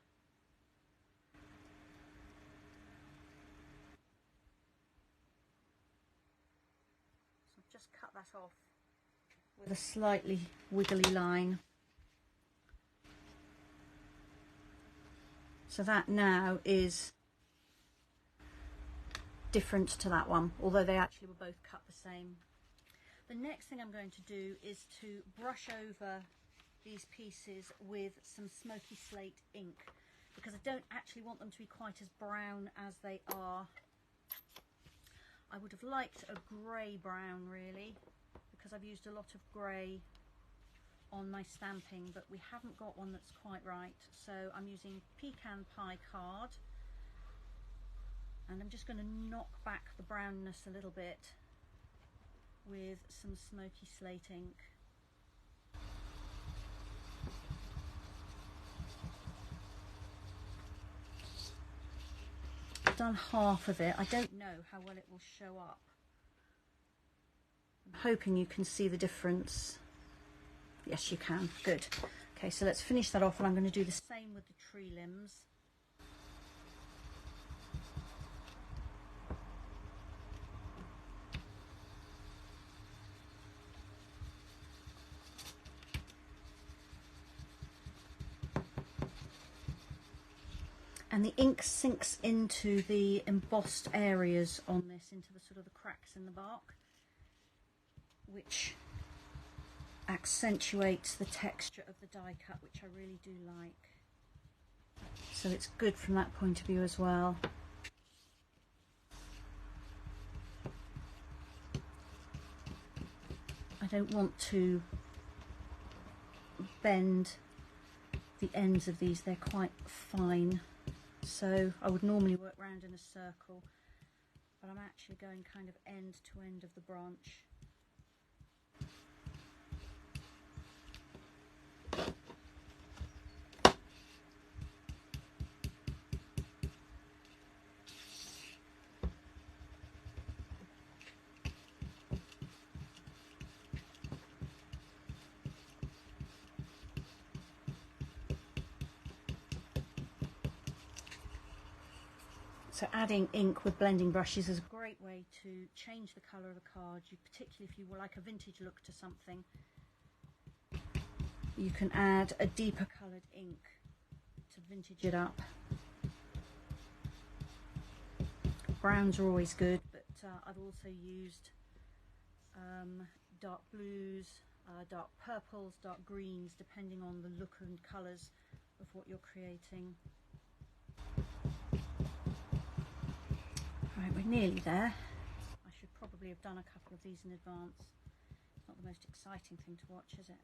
A: So I've just cut that off with a slightly wiggly line. So that now is different to that one, although they actually were both cut the same. The next thing I'm going to do is to brush over these pieces with some smoky slate ink, because I don't actually want them to be quite as brown as they are. I would have liked a grey brown really, because I've used a lot of grey on my stamping, but we haven't got one that's quite right. So I'm using pecan pie card, and I'm just going to knock back the brownness a little bit with some smoky slate ink. I've done half of it. I don't know how well it will show up. I'm hoping you can see the difference. Yes, you can. Good. Okay, so let's finish that off, and I'm going to do the same with the tree limbs. And the ink sinks into the embossed areas on this, into the sort of the cracks in the bark, which accentuates the texture of the die cut, which I really do like. So it's good from that point of view as well. I don't want to bend the ends of these. They're quite fine, so I would normally work round in a circle, but I'm actually going kind of end to end of the branch. So adding ink with blending brushes is a great way to change the colour of the card, particularly if you like a vintage look to something. You can add a deeper coloured ink to vintage it up. Browns are always good, but I've also used dark blues, dark purples, dark greens, depending on the look and colours of what you're creating. Right, we're nearly there. I should probably have done a couple of these in advance. It's not the most exciting thing to watch, is it?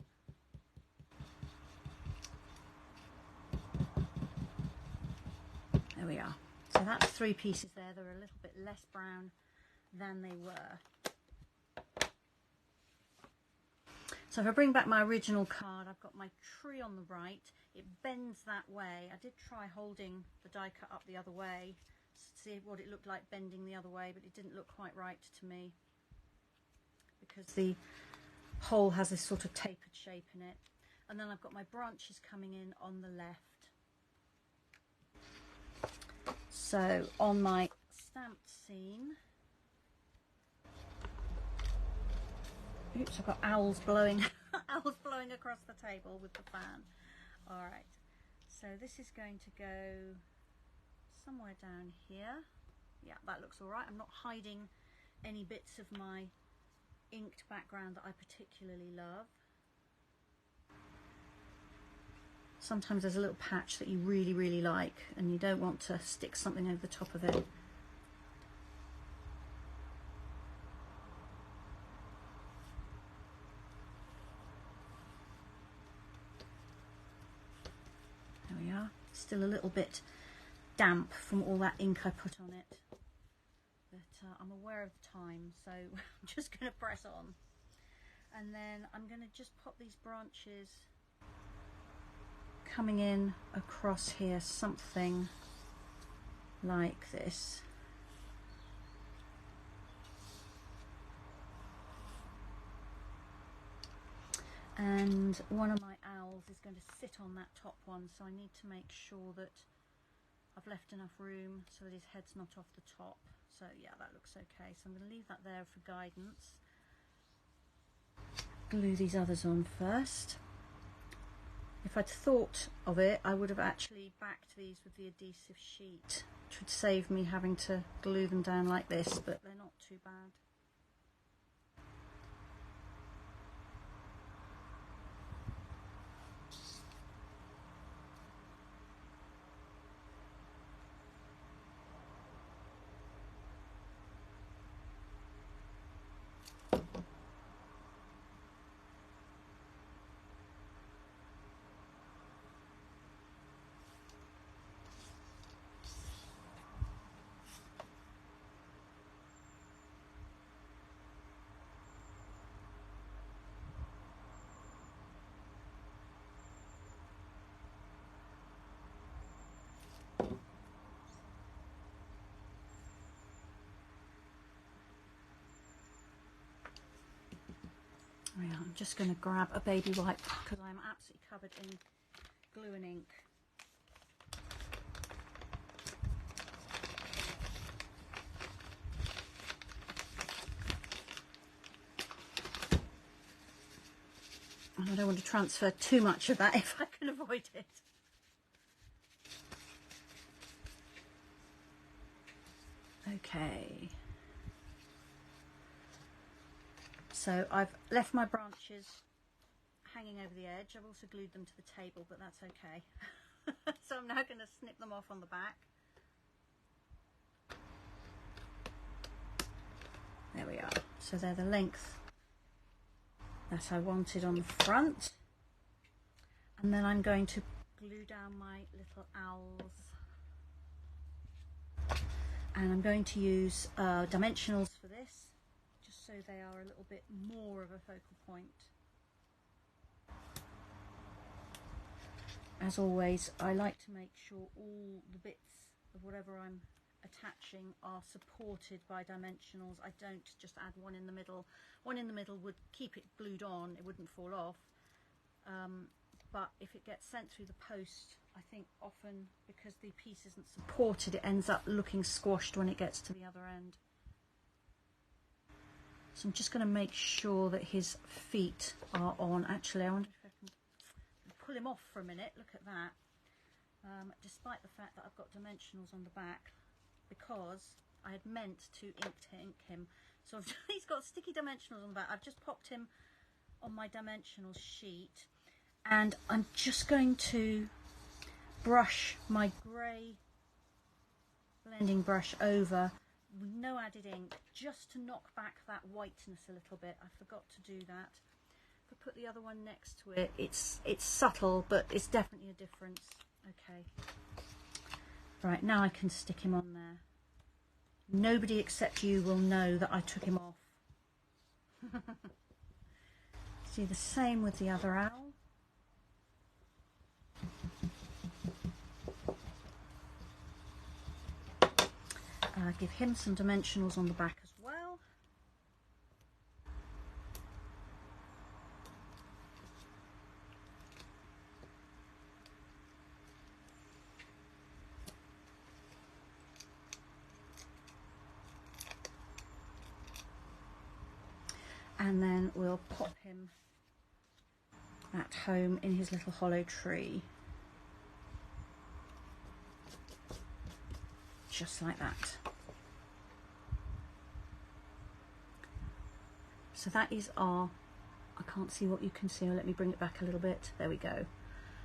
A: There we are. So that's 3 pieces there. They're a little bit less brown than they were. So if I bring back my original card, I've got my tree on the right. It bends that way. I did try holding the die cut up the other way, see what it looked like bending the other way, but it didn't look quite right to me because the hole has this sort of tapered shape in it. And then I've got my branches coming in on the left. So on my stamped scene, oops, I've got owls blowing owls blowing across the table with the fan. All right, so this is going to go somewhere down here. Yeah, that looks all right. I'm not hiding any bits of my inked background that I particularly love. Sometimes there's a little patch that you really, really like and you don't want to stick something over the top of it. There we are. Still a little bit damp from all that ink I put on it. But I'm aware of the time, so I'm just going to press on. And then I'm going to just pop these branches coming in across here, something like this. And one of my owls is going to sit on that top one, so I need to make sure that I've left enough room so that his head's not off the top. So yeah, that looks okay. So I'm going to leave that there for guidance. Glue these others on first. If I'd thought of it, I would have actually backed these with the adhesive sheet, which would save me having to glue them down like this, but they're not too bad. I'm just going to grab a baby wipe because I'm absolutely covered in glue and ink. And I don't want to transfer too much of that if I can avoid it. Okay. So I've left my branches hanging over the edge. I've also glued them to the table, but that's okay. So I'm now going to snip them off on the back. There we are. So they're the length that I wanted on the front. And then I'm going to glue down my little owls. And I'm going to use dimensionals for this, just so they are a little bit more of a focal point. As always, I like to make sure all the bits of whatever I'm attaching are supported by dimensionals. I don't just add one in the middle. One in the middle would keep it glued on, it wouldn't fall off. But if it gets sent through the post, I think often because the piece isn't supported, it ends up looking squashed when it gets to the other end. So I'm just going to make sure that his feet are on. Actually, I wonder if I can pull him off for a minute. Look at that. Despite the fact that I've got dimensionals on the back, because I had meant to ink him. So he's got sticky dimensionals on the back. I've just popped him on my dimensional sheet, and I'm just going to brush my grey blending brush over with no added ink, just to knock back that whiteness a little bit. I forgot to do that. If I put the other one next to it, it's subtle, but it's definitely a difference. Okay. Right, now I can stick him on there. Nobody except you will know that I took him off. See, the same with the other owl. Give him some dimensionals on the back as well. And then we'll pop him at home in his little hollow tree. Just like that. So that is our, I can't see what you can see, let me bring it back a little bit, there we go.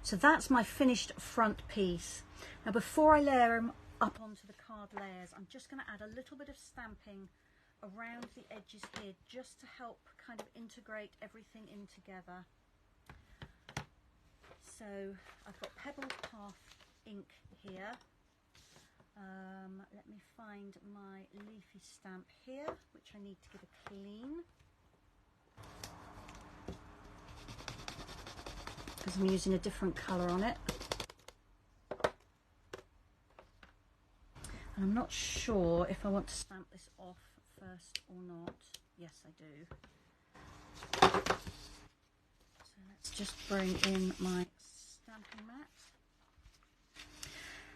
A: So that's my finished front piece. Now before I layer them up onto the card layers, I'm just going to add a little bit of stamping around the edges here, just to help kind of integrate everything in together. So I've got Pebble Path ink here. Let me find my leafy stamp here, which I need to give a clean, because I'm using a different colour on it. And I'm not sure if I want to stamp this off first or not. Yes, I do. So let's just bring in my stamping mat.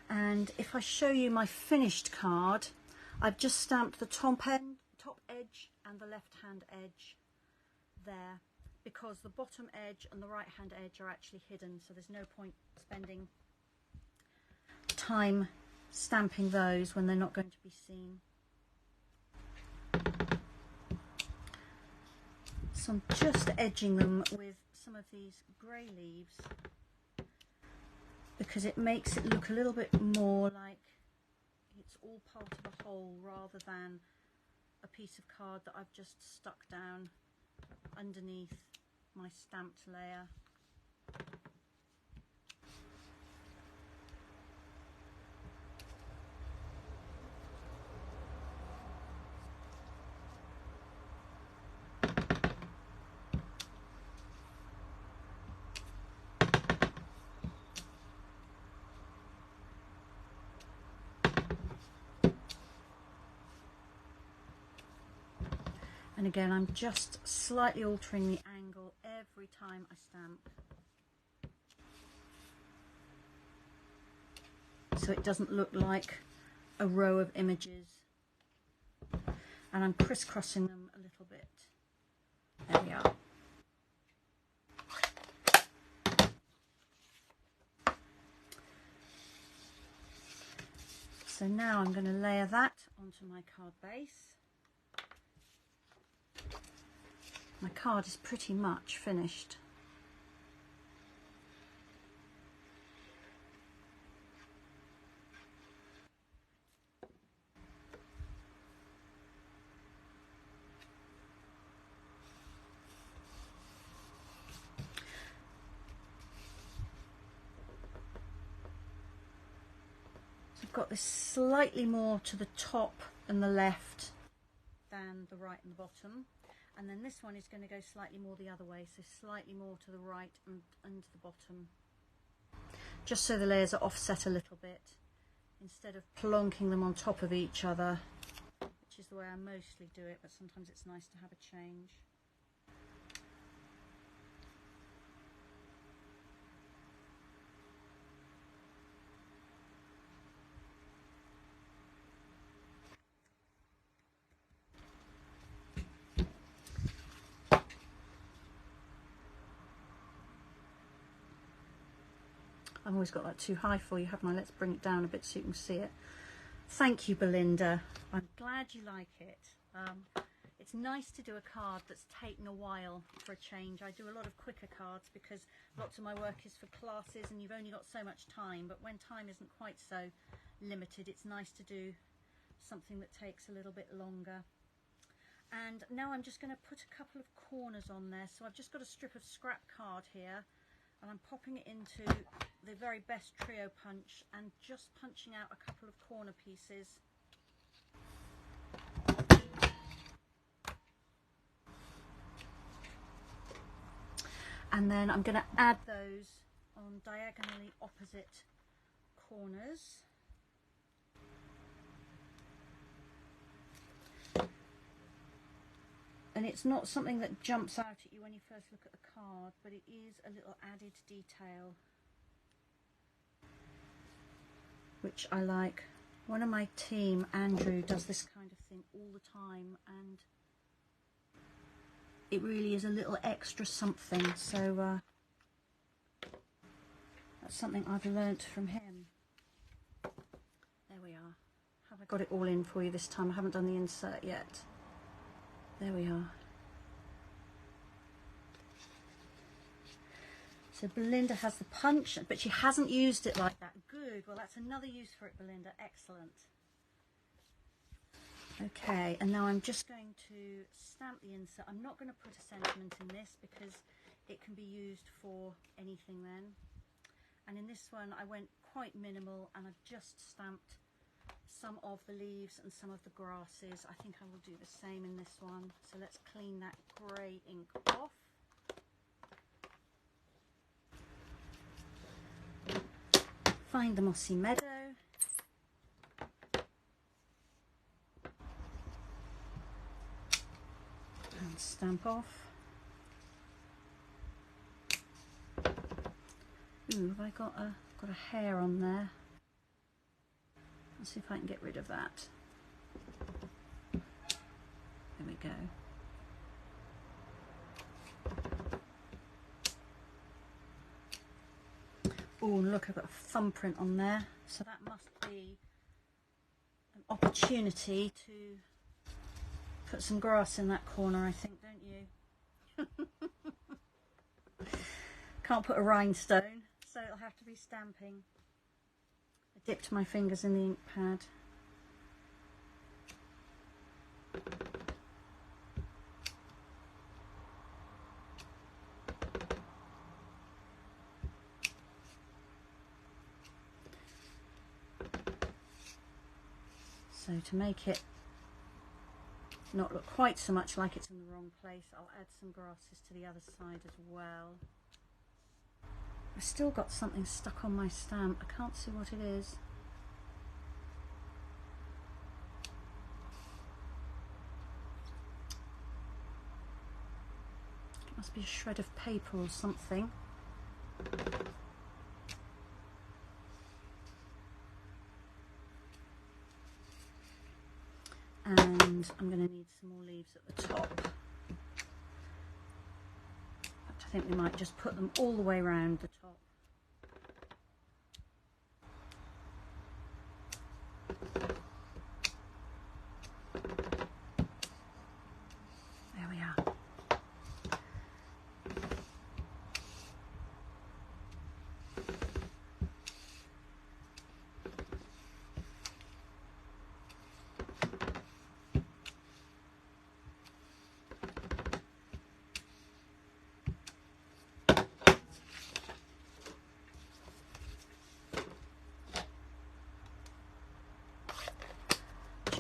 A: And if I show you my finished card, I've just stamped the top edge and the left hand edge there, because the bottom edge and the right hand edge are actually hidden, so there's no point spending time stamping those when they're not going to be seen. So I'm just edging them with some of these grey leaves, because it makes it look a little bit more like it's all part of a whole, rather than a piece of card that I've just stuck down underneath my stamped layer. And again, I'm just slightly altering the angle every time I stamp, so it doesn't look like a row of images. And I'm crisscrossing them a little bit. There we are. So now I'm going to layer that onto my card base. My card is pretty much finished. got this slightly more to the top and the left than the right and the bottom, and then this one is going to go slightly more the other way, so slightly more to the right and the bottom, just so the layers are offset a little bit instead of plonking them on top of each other, which is the way I mostly do it, but sometimes it's nice to have a change. I've always got that too high for you, haven't I? Let's bring it down a bit so you can see it. Thank you, Belinda. I'm glad you like it. It's nice to do a card that's taken a while for a change. I do a lot of quicker cards because lots of my work is for classes and you've only got so much time, but when time isn't quite so limited, it's nice to do something that takes a little bit longer. And now I'm just going to put a couple of corners on there. So I've just got a strip of scrap card here, and I'm popping it into the very best trio punch and just punching out a couple of corner pieces. And then I'm going to add those on diagonally opposite corners. And it's not something that jumps out at you when you first look at the card, but it is a little added detail, which I like. One of my team, Andrew, does this kind of thing all the time, and it really is a little extra something. So that's something I've learnt from him. There we are. Have I got it all in for you this time? I haven't done the insert yet. There we are. So Belinda has the punch, but she hasn't used it like that. Good. Well, that's another use for it, Belinda. Excellent. Okay, and now I'm just going to stamp the insert. I'm not going to put a sentiment in this because it can be used for anything then. And in this one, I went quite minimal, and I've just stamped some of the leaves and some of the grasses. I think I will do the same in this one. So let's clean that grey ink off. Find the mossy meadow. And stamp off. Ooh, have I got a hair on there? Let's see if I can get rid of that. There we go. Oh, look, I've got a thumbprint on there. So that must be an opportunity to put some grass in that corner, I think, don't you? Can't put a rhinestone, so it'll have to be stamping. I dipped my fingers in the ink pad. So to make it not look quite so much like it's in the wrong place, I'll add some grasses to the other side as well. I've still got something stuck on my stamp. I can't see what it is. It must be a shred of paper or something. And I'm going to need some more leaves at the top. But I think we might just put them all the way around the top. There we are.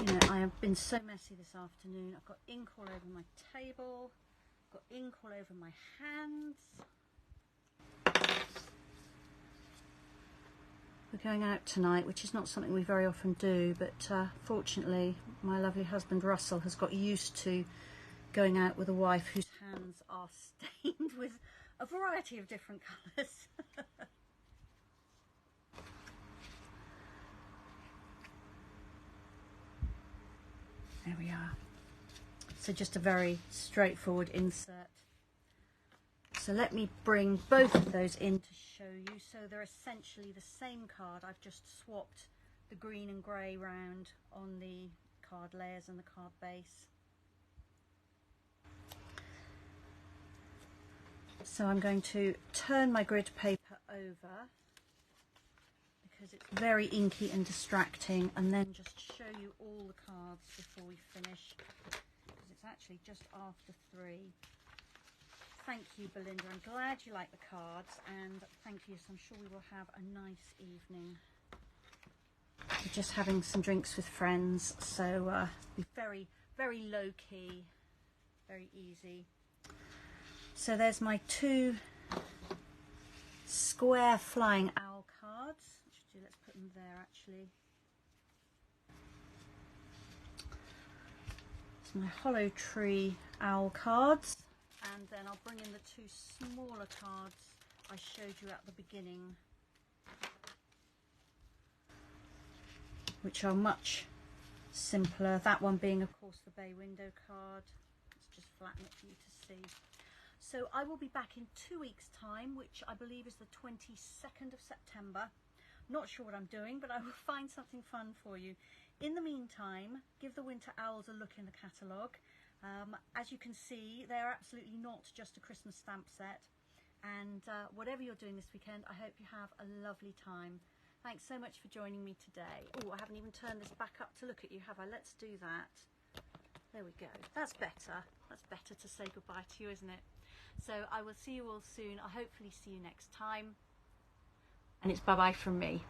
A: You know, I have been so messy this afternoon. I've got ink all over my table, I've got ink all over my hands. We're going out tonight, which is not something we very often do, but fortunately my lovely husband Russell has got used to going out with a wife whose hands are stained with a variety of different colours. There we are. So just a very straightforward insert. So let me bring both of those in to show you. So they're essentially the same card. I've just swapped the green and grey round on the card layers and the card base. So I'm going to turn my grid paper over because it's very inky and distracting, and then just show you all the cards before we finish, because it's actually just after 3. Thank you, Belinda. I'm glad you like the cards, and thank you. So I'm sure we will have a nice evening. We're just having some drinks with friends, so be very, very low key, very easy. So there's my 2 square flying owl cards. Let's put them there actually. It's my hollow tree owl cards, and then I'll bring in the 2 smaller cards I showed you at the beginning, which are much simpler. That one being, of course, the bay window card. Let's just flatten it for you to see. So I will be back in 2 weeks' time, which I believe is the 22nd of September. Not sure what I'm doing, but I will find something fun for you. In the meantime, give the winter owls a look in the catalogue. As you can see, they're absolutely not just a Christmas stamp set. And whatever you're doing this weekend, I hope you have a lovely time. Thanks so much for joining me today. Oh, I haven't even turned this back up to look at you, have I? Let's do that. There we go. That's better. That's better to say goodbye to you, isn't it? So I will see you all soon. I'll hopefully see you next time. And it's bye-bye from me.